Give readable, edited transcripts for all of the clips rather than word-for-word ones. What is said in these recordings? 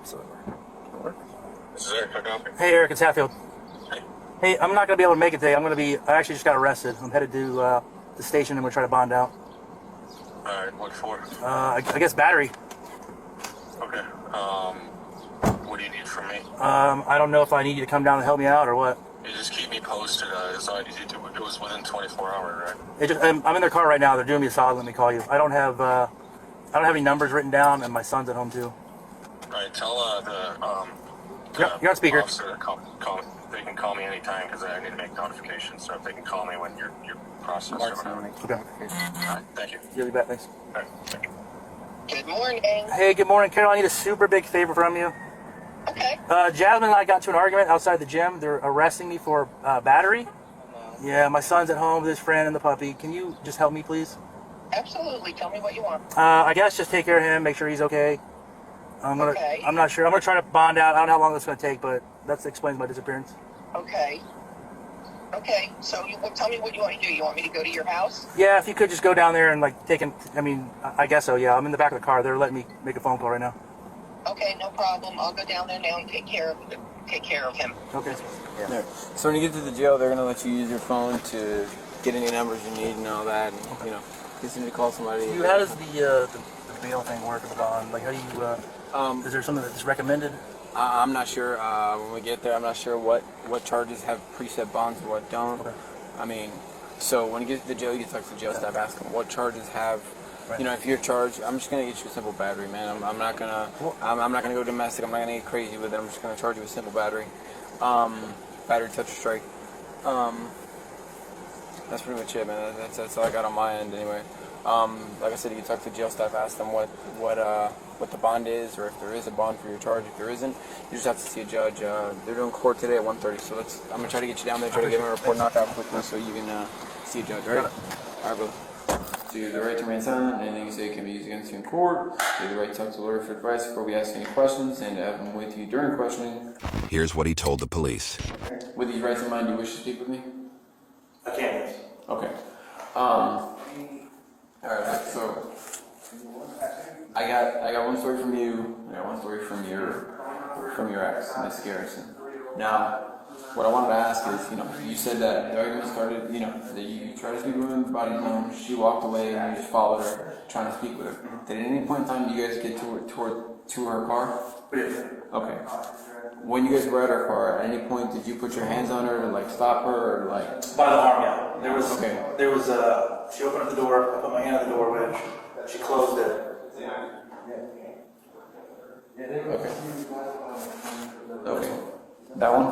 So, This is Eric. How can I help you? hey, Eric, it's Hatfield. Hey. Hey, I'm not going to be able to make it today. I actually just got arrested. I'm headed to the station and we're trying to bond out. Alright, what for? I guess battery. Okay. What do you need from me? I don't know if I need you to come down and help me out or what. You just keep me posted. That's all I need you to do. It was within 24 hours, right? I'm in their car right now. They're doing me a solid. Let me call you. I don't have any numbers written down, and my son's at home too. Alright, tell You're on speaker. officer to call. They can call me anytime because I need to make notifications. So if they can call me when you're processed. Okay. Alright, thank you. You'll be back. Thanks. Alright, thank you. Good morning. Hey, good morning, Carol. I need a super big favor from you. Okay. Jasmine and I got into an argument outside the gym. They're arresting me for battery. Yeah, my son's at home with his friend and the puppy. Can you just help me, please? Absolutely. Tell me what you want. I guess just take care of him, make sure he's okay. I'm not sure. I'm gonna try to bond out. I don't know how long it's gonna take, but that explains my disappearance. Okay. Okay. So tell me what you want to do. You want me to go to your house? Yeah, if you could just go down there and like take him. I mean, I guess so. Yeah, I'm in the back of the car. They're letting me make a phone call right now. Okay, no problem. I'll go down there now and take care of him. Okay. Yeah. So when you get to the jail, they're gonna let you use your phone to get any numbers you need and all that, and you know, just need to call somebody. How does the bail thing work or the bond? Like, how do you? Is there something that's recommended? I'm not sure. When we get there, I'm not sure what charges have preset bonds and what don't. Okay. I mean, so when you get to the jail, you can talk to the jail staff, ask them what charges have. Right. You know, if you're charged, I'm just gonna get you a simple battery, man. I'm not gonna go domestic. I'm not gonna get crazy with it. I'm just gonna charge you a simple battery, battery touch strike. That's pretty much it, man. That's all I got on my end, anyway. Like I said, you can talk to the jail staff, ask them what the bond is, or if there is a bond for your charge. If there isn't, you just have to see a judge. They're doing court today at 1:30, so I'm gonna try to get you down there, try to get a report knocked out quickly, so you can see a judge. All right, brother. So you have the right to remain silent. Anything you say can be used against you in court. You have the right to talk to a lawyer for advice before we ask any questions, and to have them with you during questioning. Here's what he told the police. With these rights in mind, do you wish to speak with me? I can't. Okay. All right. So I got one story from you. I got one story from your ex, Miss Garrison. Now, what I wanted to ask is, you said that the argument started, that you tried to speak with her in the body home. She walked away, and you just followed her, trying to speak with her. Did at any point in time you guys get to her car? Yeah. Okay. When you guys were at her car, at any point did you put your hands on her to like stop her or like? By the arm, yeah. There was. Okay. She opened up the door. I put my hand on the door wedge. She closed it. Okay. Okay. That one?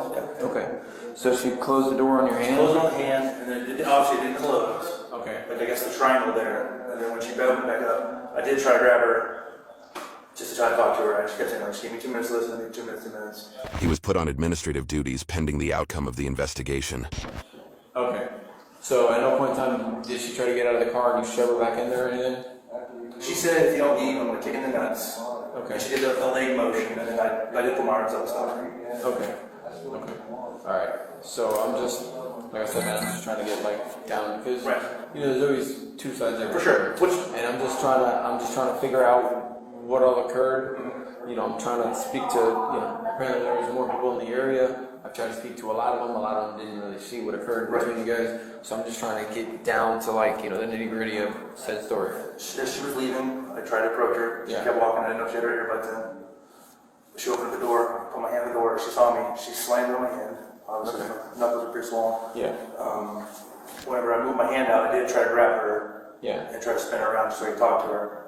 Okay. So she closed the door on your hand? Closed on the hand, and then obviously it didn't close. Okay. Like I guess the triangle there. And then when she opened back up, I did try to grab her just to try to talk to her. I just kept saying, like, just give me 2 minutes to listen, 2 minutes, 2 minutes. He was put on administrative duties pending the outcome of the investigation. Okay. So at no point in time did she try to get out of the car and you shove her back in there or anything? She said, if you don't leave, I'm going to kick in the nuts. Okay. And she did a leg motion, and then I did put my arms up and stuff. Okay. Okay. Alright. So I'm just, like I said, man, I'm just trying to get like down because there's always two sides there. For sure. And I'm just trying to figure out what all occurred. I'm trying to speak to, apparently there was more people in the area. I've tried to speak to a lot of them. A lot of them didn't really see what occurred between you guys. So I'm just trying to get down to like, the nitty gritty of said story. As she was leaving, I tried to approach her. She kept walking. I didn't know if she had her earbuds in. She opened the door, put my hand on the door. She saw me. She slammed on my hand. Obviously, my knuckles were pretty swollen. Yeah. Whenever I moved my hand out, I did try to grab her. Yeah. And try to spin her around so I could talk to her.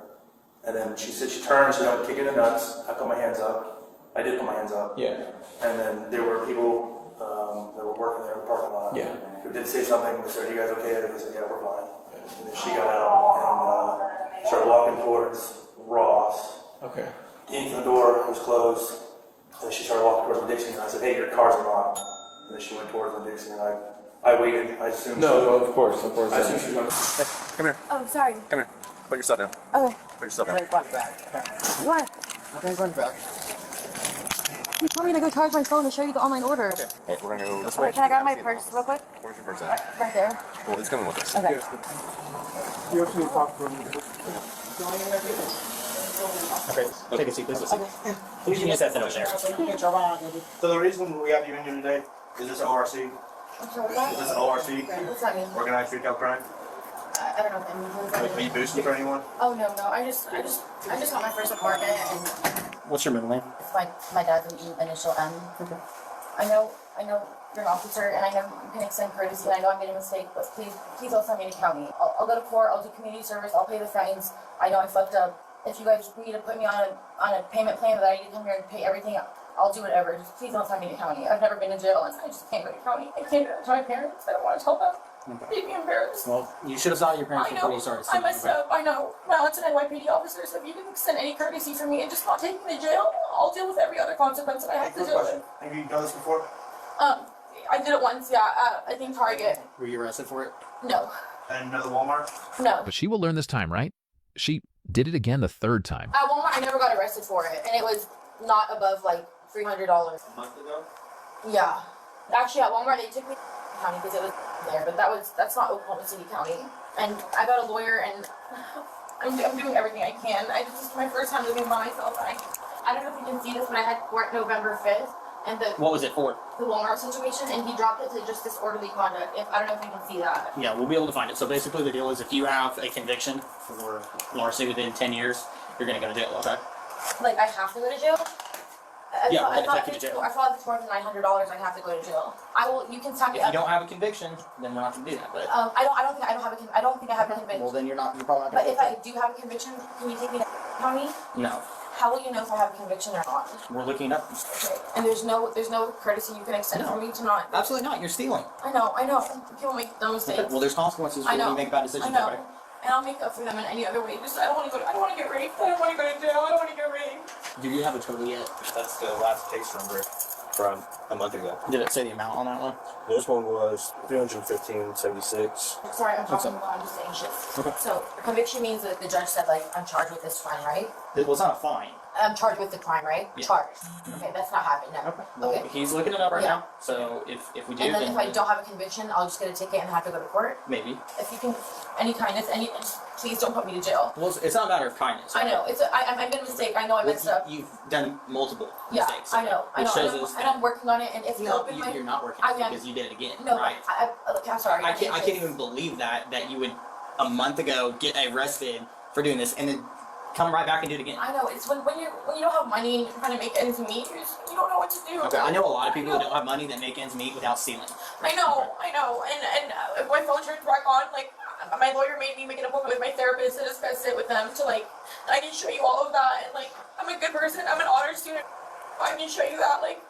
And then she said she turned, she said, kick in the nuts. I put my hands up. I did put my hands up. Yeah. And then there were people that were working there in the parking lot. Yeah. Who did say something. They said, "Are you guys okay?" And they said, "Yeah, we're fine." And then she got out and started walking towards Ross. Okay. Into the door, it was closed. And then she started walking towards the Dixie, and I said, "Hey, your car's unlocked." And then she went towards the Dixie, and I waited. I assumed. No, of course. I assumed she was going to. Hey, come here. Oh, sorry. Come here. Put your stuff down. Okay. Put your stuff down. What? You told me to go charge my phone to show you the online order. Okay. Hey, we're gonna go this Wait, way. can I grab my purse real quick? Where's your purse at? Right there. Well, it's coming with us. Okay. You actually talked to him. Okay. Take a seat, please. Please give me a set over there. So the reason we have you in here today is this ORC? I'm sorry, what? Is this ORC? What's that mean? Organized retail crime? I don't know what that means. What does that Are mean? you boosting for anyone? Oh, no. I just got my first apartment, and What's your middle name? it's my dad's initial M. Okay. I know you're an officer, and I know you can extend courtesy, and I know I made a mistake, but please don't send me to county. I'll go to court, I'll do community service, I'll pay the fines. I know I fucked up. If you guys need to put me on a payment plan that I need to come here and pay everything, I'll do whatever. Just please don't send me to county. I've never been to jail, and I just can't go to county. I can't go to my parents. I don't want to tell them. They'd be embarrassed. Well, you should have saw your parents I before know. you started. I messed up. I know. My aunt's an NYPD officer, so if you can extend any courtesy for me and just not take me to jail, I'll deal with every other consequence that I have to deal with. Have you done this before? I did it once, yeah. I think Target. Were you arrested for it? No. And another Walmart? No. But she will learn this time, right? She did it again the third time. At Walmart, I never got arrested for it, and it was not above like $300. A month ago? Yeah. Actually, at Walmart, they took me to county because it was there, but that's not Oklahoma City County. And I got a lawyer, and I'm doing everything I can. This is my first time living by myself. I don't know if you can see this, but I had court November 5th, and What was it for? the Walmart situation, and he dropped it to just disorderly conduct. I don't know if you can see that. Yeah, we'll be able to find it. So basically the deal is if you have a conviction for larceny within 10 years, you're going to go to jail, okay? Like, I have to go to jail? Yeah, I we'll thought take you to jail. I thought if it's more than $900, I'd have to go to jail. You can tell me. If you don't have a conviction, then we're not going to do that. But I don't think I have a conviction. well, then you're probably not But going if I do have a conviction, can you take me to county? No. How will you know if I have a conviction or not? We're looking it up. Okay. And there's no courtesy you can extend for me to not. Absolutely not. You're stealing. I know. People make dumb mistakes. Okay. Well, there's consequences I when know. you make bad decisions. I know. Okay? And I'll make up for them in any other way. I don't want to get raped. I don't want to go to jail. I don't want to get raped. Do you have a total yet? That's the last case number from a month ago. Did it say the amount on that one? This one was 315.76. Sorry, I'm talking about. I'm just anxious. Okay. So conviction means that the judge said like I'm charged with this crime, right? It was not a fine. I'm charged with the crime, right? Yeah. Charged. Okay, that's not happened. No. Okay. Well, Okay. he's looking it up right Yeah. now. So if we do, And then then if I don't have a conviction, I'll just get a ticket and have to go to court. maybe. If you can, any kindness, please don't put me to jail. Well, it's not a matter of kindness. I know I made a mistake. I know I messed up. You've done multiple Yeah, mistakes. I know. Which shows us And I'm working on it. And if you no, open my, you're not working I on it am. because you did it again, No, right? I'm sorry. I can't even believe that you would a month ago get arrested for doing this and then come right back and do it again. I know. It's when you don't have money and you're trying to make ends meet, you don't know what to do. Okay, I know a lot of people who don't have money that make ends meet without stealing. I know. And my phone turned back on. Like my lawyer made me make an appointment with my therapist to discuss it with them. To like, I can show you all of that. And like, I'm a good person. I'm an honor student. I can show you that. Like,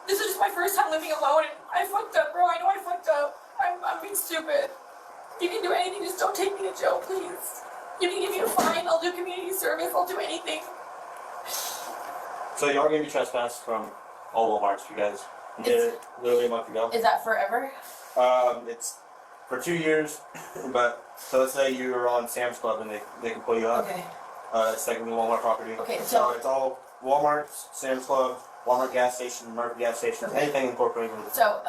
this is just my first time living alone, and I fucked up, bro. I know I fucked up. I'm being stupid. You can do anything. Just don't take me to jail, please. You can give me a fine. I'll do community service. I'll do anything. So y'all gonna be trespassed from all Walmarts, you guys. You did it literally a month ago. Is that forever? It's for 2 years, but so let's say you were on Sam's Club and they can pull you up. Okay. It's technically Walmart property. Okay, So so it's all Walmart's, Sam's Club, Walmart gas station, Murphy gas station, Okay. anything incorporated with it. So,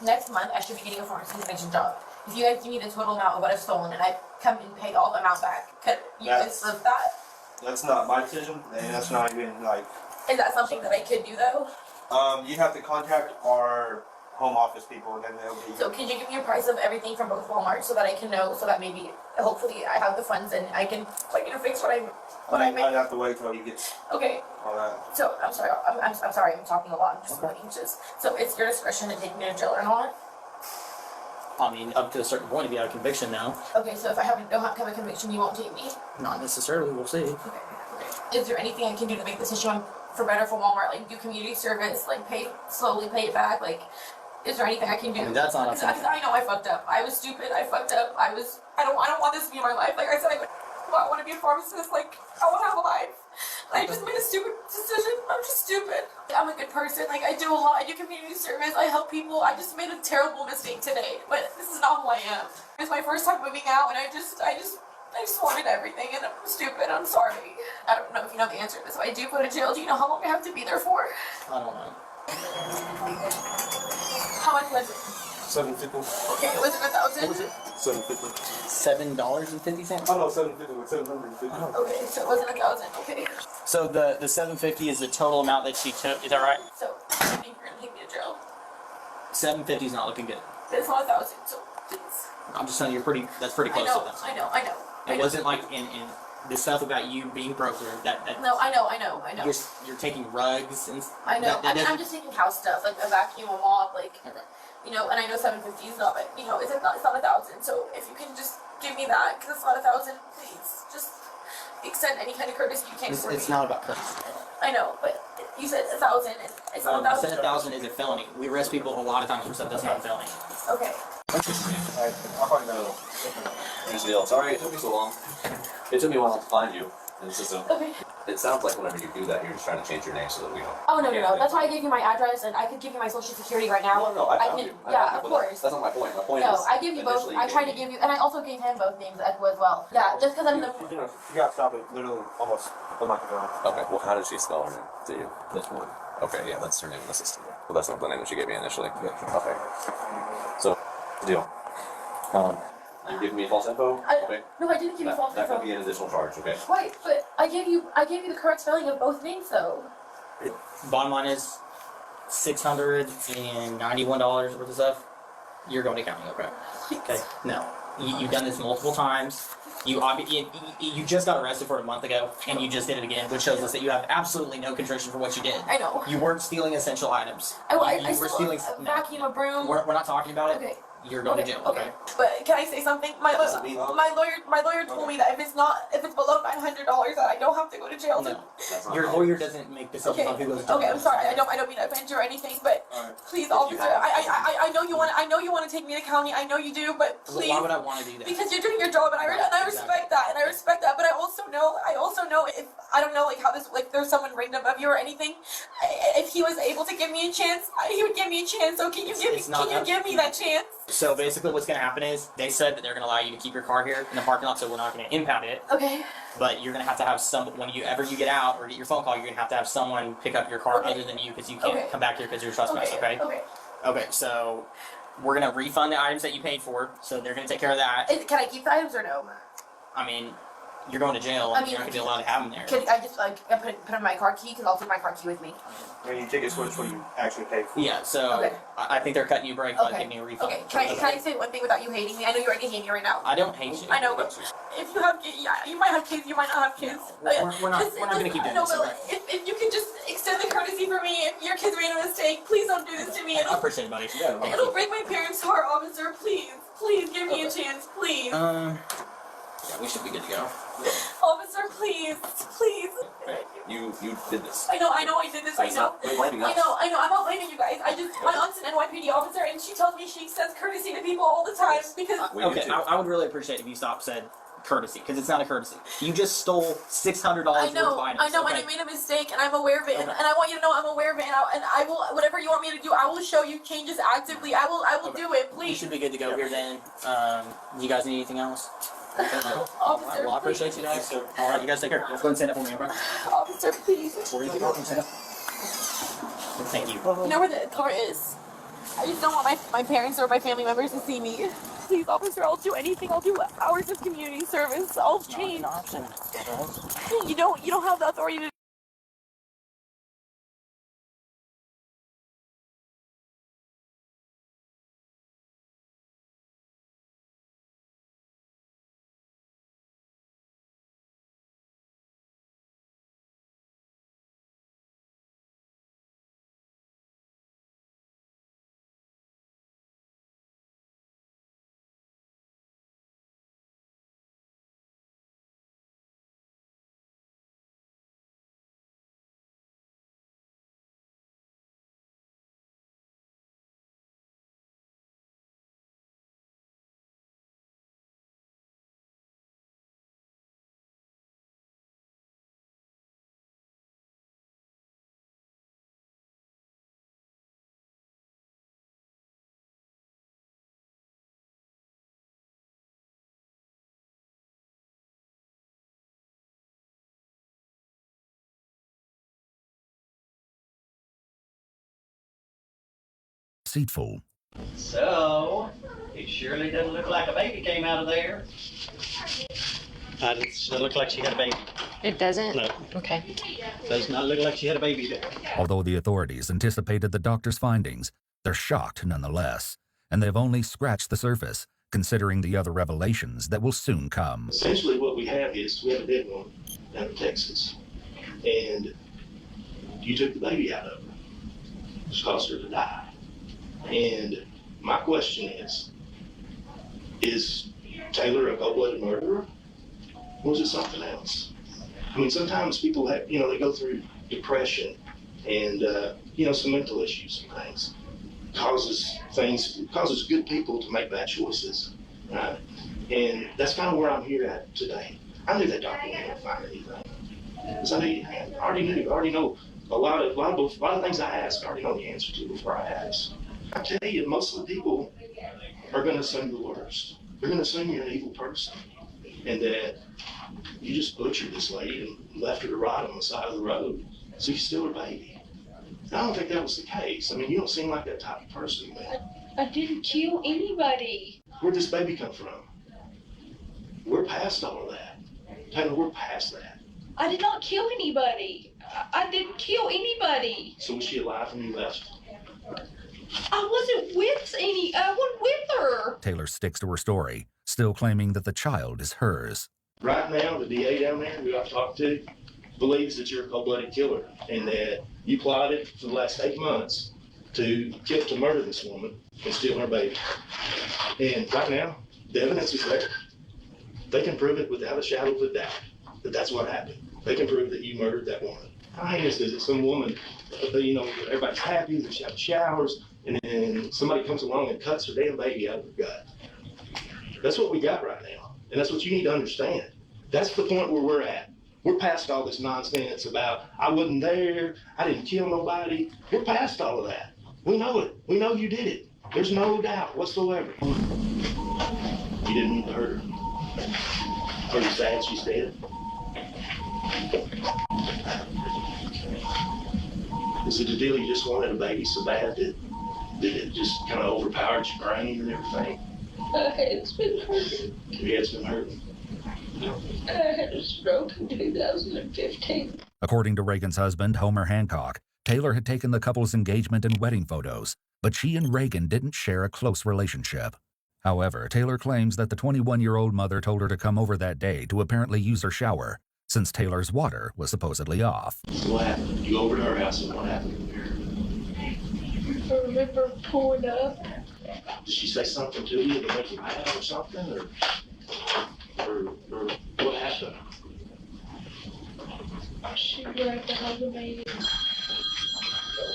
next month I should be getting a pharmacy conviction job. If you guys give me the total amount of what I've stolen and I come and pay all the amount back, could you guys live that? That's not my decision, and that's not even like. Is that something that I could do though? You have to contact our home office people, and then they'll be. So could you give me a price of everything from both Walmart so that I can know, so that maybe, hopefully I have the funds and I can, like, fix what I make? I'd have to wait till you get Okay. all that. So, I'm sorry, I'm sorry, I'm talking a lot, I'm just really anxious. So it's your discretion to take me to jail or not? I mean, up to a certain point, if you have a conviction now. Okay, so if I don't have a conviction, you won't take me? Not necessarily, we'll see. Okay. Is there anything I can do to make this issue for better for Walmart? Like do community service, like slowly pay it back? Like, is there anything I can do? I mean, that's not up to me. I know I fucked up. I was stupid. I fucked up. I don't want this to be my life. Like I said, I want to be a pharmacist. Like I want to have a life. I just made a stupid decision. I'm just stupid. I'm a good person. Like I do a lot. I do community service. I help people. I just made a terrible mistake today. But this is not who I am. It's my first time moving out, and I just wanted everything, and I'm stupid. I'm sorry. I don't know if you know the answer to this. If I do go to jail, do you know how long I have to be there for? I don't know. How much was it? $750. Okay, was it 1,000? $750. $7.50. Oh no, $750. Like $750. Okay, so it wasn't 1,000. Okay. So the $750 is the total amount that she took. Is that right? So I think you're gonna take me to jail. $750 is not looking good. It's not 1,000. So please. I'm just telling you, that's pretty I close know. to that. I know. It wasn't like in the stuff about you being broker that No, I know. you're taking rugs and I know. that I'm just taking house stuff, like a vacuum, a mop, like, okay. you know, and I know 750 is not, but, you know, it's not 1,000. So if you can just give me that, because it's not 1,000, please, just extend any kind of courtesy you can for me. It's not about courtesy. I know, but you said 1,000, and it's not 1,000. Said 1,000 is a felony. We arrest people a lot of times for stuff that's not a felony. Okay. I'll find out. Here's the deal. Sorry it took me so long. It took me a while to find you. And it's just Okay. it sounds like whenever you do that, you're just trying to change your name so that we don't. Oh, no. That's why I gave you my address, and I could give you my social security right now. No, I found can, you. Yeah, of course. That's not my point. My point No, is. I give you both. I tried to give you, and I also gave him both names as well. Yeah, just because I'm the. You gotta stop it. Literally, almost a month ago. Okay. Well, how did she spell her name to you? This one. Okay. Yeah, that's her name in the system. Well, that's not the name that she gave me initially. Yeah. Okay. So, deal. You giving me false info? Okay. No, I didn't give you false info. That could be an additional charge. Okay. Right, but I gave you the correct spelling of both names, though. Bottom line is $691 worth of stuff. You're going to county, okay? Okay. No, you've done this multiple times. You just got arrested for it a month ago, and you just did it again, which shows us that you have absolutely no contrition for what you did. I know. You weren't stealing essential items. I You were stealing. a vacuum, a broom. We're not talking about it. Okay. You're going to jail. Okay. But can I say something? My lawyer told me that if it's below $900, that I don't have to go to jail. No, your lawyer doesn't make decisions on who goes to jail. Okay, I'm sorry. I don't mean to offend you or anything, but please, officer, I know you want to take me to county. I know you do, but please. Why would I want to do that? Because you're doing your job, and I respect that, But I also know if I don't know like how this like there's someone ranked above you or anything. If he was able to give me a chance, he would give me a chance. So can you give me that chance? So basically what's going to happen is they said that they're going to allow you to keep your car here in the parking lot, so we're not going to impound it. Okay. But you're going to have some, whenever you get out or get your phone call, you're going to have someone pick up your car other than you because you can't come back here because you're trespassed, okay? Okay, so we're going to refund the items that you paid for, so they're going to take care of that. Can I keep the items or no? I mean, you're going to jail, and you're not going to be allowed to have them there. Can I just put in my car key? Because I'll take my car key with me. When you take it, what you actually pay for. Yeah, so I think they're cutting you a break by giving you a refund. Okay, can I say one thing without you hating me? I know you already hate me right now. I don't hate you. I know, but if you have kids, you might have kids, you might not have kids. No, we're not going to keep doing this. But if you could just extend the courtesy for me, if your kids made a mistake, please don't do this to me. I appreciate it, buddy. It'll break my parents' heart, officer. Please give me a chance, please. Yeah, we should be good to go. Officer, please. You did this. I know I did this. I know. Blaming us. I know. I'm not blaming you guys. My aunt's an NYPD officer, and she tells me she extends courtesy to people all the time because. Okay, I would really appreciate if you said courtesy, because it's not a courtesy. You just stole $600 worth of items. I know, and I made a mistake, and I'm aware of it, and I want you to know I'm aware of it, and I will, whatever you want me to do, I will show you changes actively. I will do it, please. You should be good to go here then. You guys need anything else? Officer, well, I appreciate you guys. Alright, you guys take care. Let's go and stand up for me, okay? Officer, please. Before you go, stand up. Thank you. You know where the car is? I just don't want my parents or my family members to see me. Please, officer, I'll do anything. I'll do hours of community service. I'll change. You don't have the authority to. Deceitful. So, it surely doesn't look like a baby came out of there. It doesn't look like she had a baby. It doesn't? No. Okay. Does not look like she had a baby there. Although the authorities anticipated the doctor's findings, they're shocked nonetheless, and they've only scratched the surface, considering the other revelations that will soon come. Essentially what we have is we have a dead woman down in Texas, and you took the baby out of her, which caused her to die. And my question is Taylor a cold-blooded murderer, or is it something else? I mean, sometimes people have, they go through depression and, some mental issues and things. Causes good people to make bad choices, right? And that's kind of where I'm here at today. I knew that doctor wasn't going to find anything. Because I already know a lot of things I ask, I already know the answer to before I ask. I tell you, most of the people are going to assume the worst. They're going to assume you're an evil person, and that you just butchered this lady and left her to rot on the side of the road, so you steal her baby. I don't think that was the case. I mean, you don't seem like that type of person, man. I didn't kill anybody. Where'd this baby come from? We're past all of that. Taylor, we're past that. I did not kill anybody. I didn't kill anybody. So was she alive when you left? I wasn't with her. Taylor sticks to her story, still claiming that the child is hers. Right now, the DA down there who I've talked to believes that you're a cold-blooded killer and that you plotted for the last 8 months to murder this woman and steal her baby. And right now, the evidence is there. They can prove it without a shadow of a doubt that that's what happened. They can prove that you murdered that woman. How heinous is it? Some woman, everybody's happy, they're having showers, and then somebody comes along and cuts her damn baby out of her gut. That's what we got right now, and that's what you need to understand. That's the point where we're at. We're past all this nonsense about, I wasn't there, I didn't kill nobody. We're past all of that. We know it. We know you did it. There's no doubt whatsoever. You didn't mean to hurt her. Are you sad she's dead? Is it a deal you just wanted a baby so bad that it just kind of overpowered your brain and everything? It's been hurting. Yeah, it's been hurting. I had a stroke in 2015. According to Reagan's husband, Homer Hancock, Taylor had taken the couple's engagement and wedding photos, but she and Reagan didn't share a close relationship. However, Taylor claims that the 21-year-old mother told her to come over that day to apparently use her shower, since Taylor's water was supposedly off. So what happened? You go over to her house and what happened there? I remember pulling up. Did she say something to you to make you mad or something? Or what happened? She grabbed a hold of me and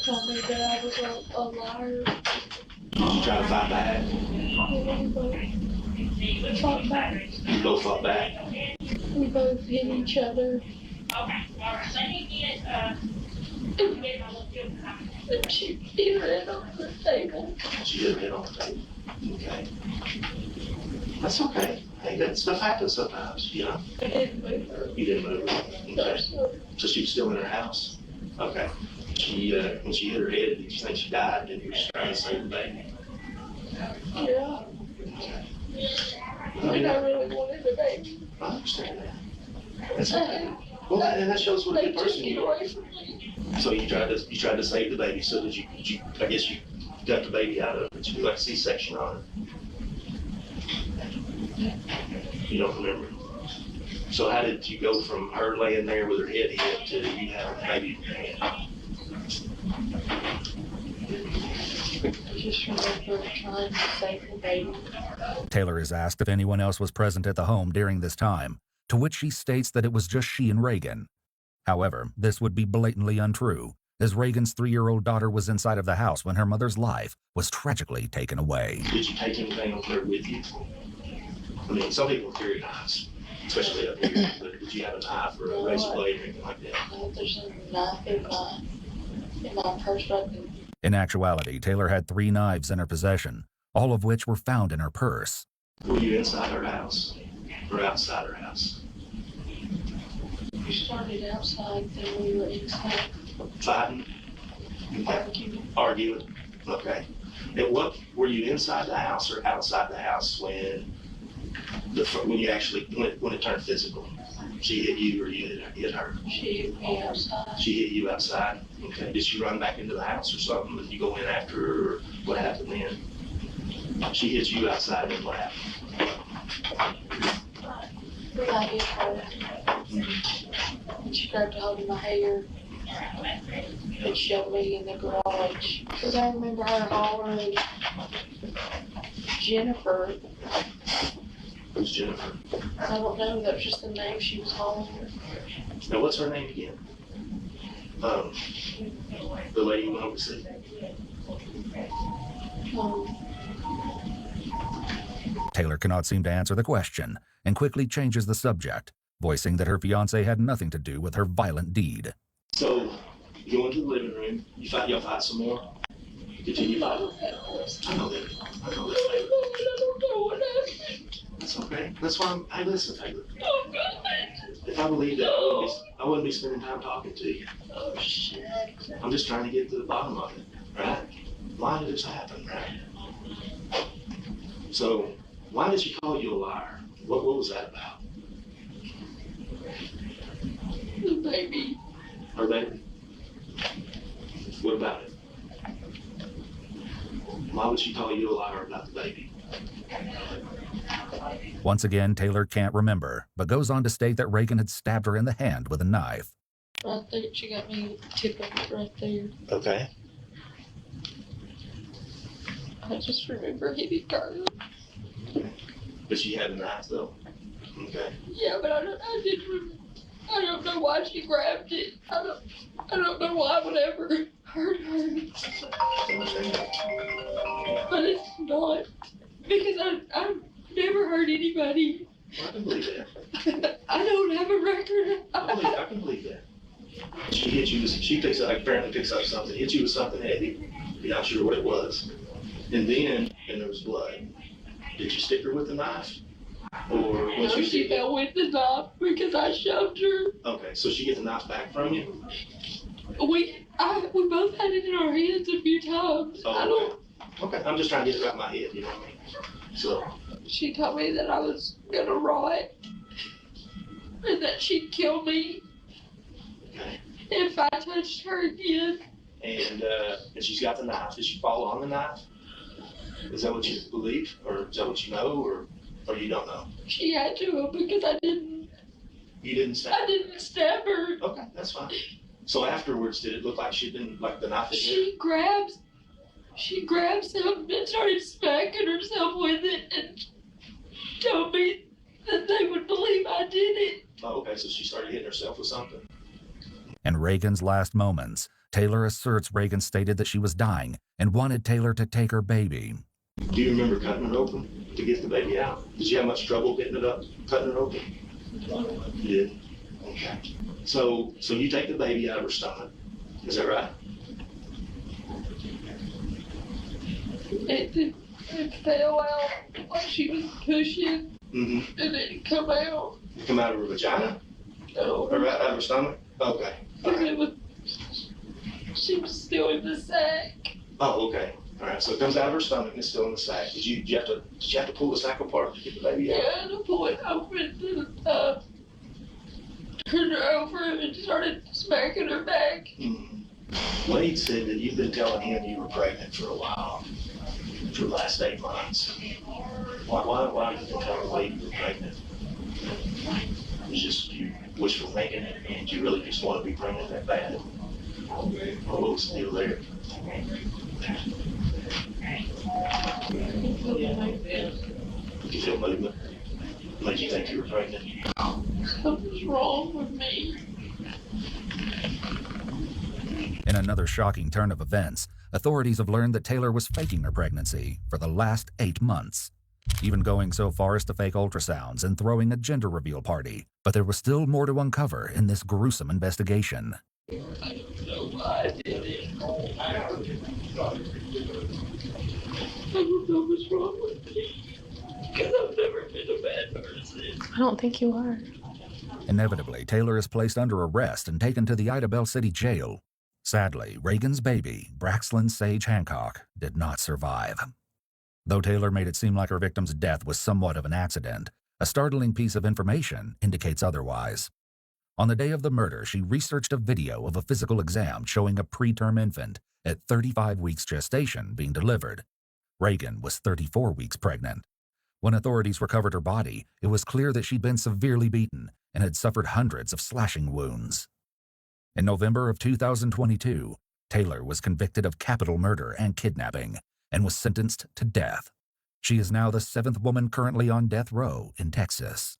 told me that I was a liar. Did you try to fight back? We fought back. You both fought back? We both hit each other. And she hit her head on the table. She hit her head on the table. Okay. That's okay. Hey, that stuff happens sometimes, I didn't move her. You didn't move her? Okay. So she was still in her house? Okay. When she hit her head, did you think she died? And you were just trying to save the baby? Yeah. And I really wanted a baby. I understand that. That's okay. Well, and that shows what a good person you are. So you tried to save the baby. So did you? I guess you got the baby out of it. You did like a C-section on it. You don't remember. So how did you go from her laying there with her head hit to you having the baby in your hand? I just remember trying to save the baby. Taylor is asked if anyone else was present at the home during this time, to which she states that it was just she and Reagan. However, this would be blatantly untrue, as Reagan's 3-year-old daughter was inside of the house when her mother's life was tragically taken away. Did you take anything over there with you? I mean, some people carry knives, especially up here, but did you have a knife or a razor blade or anything like that? No, there's a knife in my purse right now. In actuality, Taylor had 3 knives in her possession, all of which were found in her purse. Were you inside her house or outside her house? We started outside, then we were inside. Fighting? Arguing. Arguing? Okay. And what, were you inside the house or outside the house when you actually, when it turned physical? She hit you or you hit her? She hit me outside. She hit you outside? Okay. Did she run back into the house or something? Did you go in after her or what happened then? She hit you outside and what happened? I hit her. She grabbed a hold of my hair and shoved me in the garage. Because I remember her hollering, Jennifer. Who's Jennifer? I don't know, that was just the name she was hollering. Now, what's her name again? The lady you went over to see? Taylor cannot seem to answer the question and quickly changes the subject, voicing that her fiancé had nothing to do with her violent deed. So, you go into the living room, y'all fight some more? Continue fighting? I know that. I know that. I don't know what happened. That's okay. That's why hey, listen, Taylor. Oh, God. If I believed that, I wouldn't be spending time talking to you. Oh, shit. I'm just trying to get to the bottom of it, right? Why did this happen, right? So, why did she call you a liar? What was that about? The baby. Her baby? What about it? Why would she call you a liar about the baby? Once again, Taylor can't remember, but goes on to state that Reagan had stabbed her in the hand with a knife. Right there, she got me with the tip of it right there. Okay. I just remember hitting her. But she had a knife, though. Okay. Yeah, but I don't know why she grabbed it. I don't know why I would ever hurt her. But it's not. Because I've never hurt anybody. Well, I can believe that. I don't have a record. I can believe that. She hit you, she apparently picks up something, hit you with something heavy. You're not sure what it was. And then, there was blood. Did you stick her with the knife? Or was No, she fell with the knife because I shoved her. Okay, so she get the knife back from you? We both had it in our hands a few times. Oh, okay, I'm just trying to get it out of my head, you know what I mean? So. She told me that I was gonna rot and that she'd kill me if I touched her again. And she's got the knife. Did she fall on the knife? Is that what you believe? Or is that what you know? Or you don't know? She had to because I didn't. You didn't stab her? I didn't stab her. Okay, that's fine. So afterwards, did it look like she'd been, like the knife had hit her? She grabbed something and started smacking herself with it and told me that they would believe I did it. Oh, okay, so she started hitting herself with something. In Reagan's last moments, Taylor asserts Reagan stated that she was dying and wanted Taylor to take her baby. Do you remember cutting her open to get the baby out? Did you have much trouble getting it up, cutting her open? You did? Okay. So you take the baby out of her stomach. Is that right? It fell out while she was pushing, Mm-hmm. and it come out. It come out of her vagina? No. Or out of her stomach? Okay. She was still in the sack. Oh, okay. All right. So it comes out of her stomach and it's still in the sack. Did you have to pull the sack apart to get the baby out? Yeah, to pull it open and turned her over and started smacking her back. Mm-hmm. Wade said that you've been telling him you were pregnant for a while, for the last 8 months. Why did you tell Wade you were pregnant? It was just you wishful thinking, and you really just want to be pregnant that bad. What was the deal there? You feel movement? Made you think you were pregnant? Something's wrong with me. In another shocking turn of events, authorities have learned that Taylor was faking her pregnancy for the last 8 months, even going so far as to fake ultrasounds and throwing a gender reveal party. But there was still more to uncover in this gruesome investigation. I don't know why I did it. I don't know what's wrong with me. Because I've never been a bad person. I don't think you are. Inevitably, Taylor is placed under arrest and taken to the Idabel City Jail. Sadly, Reagan's baby, Braxlyn Sage Hancock, did not survive. Though Taylor made it seem like her victim's death was somewhat of an accident, a startling piece of information indicates otherwise. On the day of the murder, she researched a video of a physical exam showing a preterm infant at 35 weeks gestation being delivered. Reagan was 34 weeks pregnant. When authorities recovered her body, it was clear that she'd been severely beaten and had suffered hundreds of slashing wounds. In November of 2022, Taylor was convicted of capital murder and kidnapping and was sentenced to death. She is now the 7th woman currently on death row in Texas.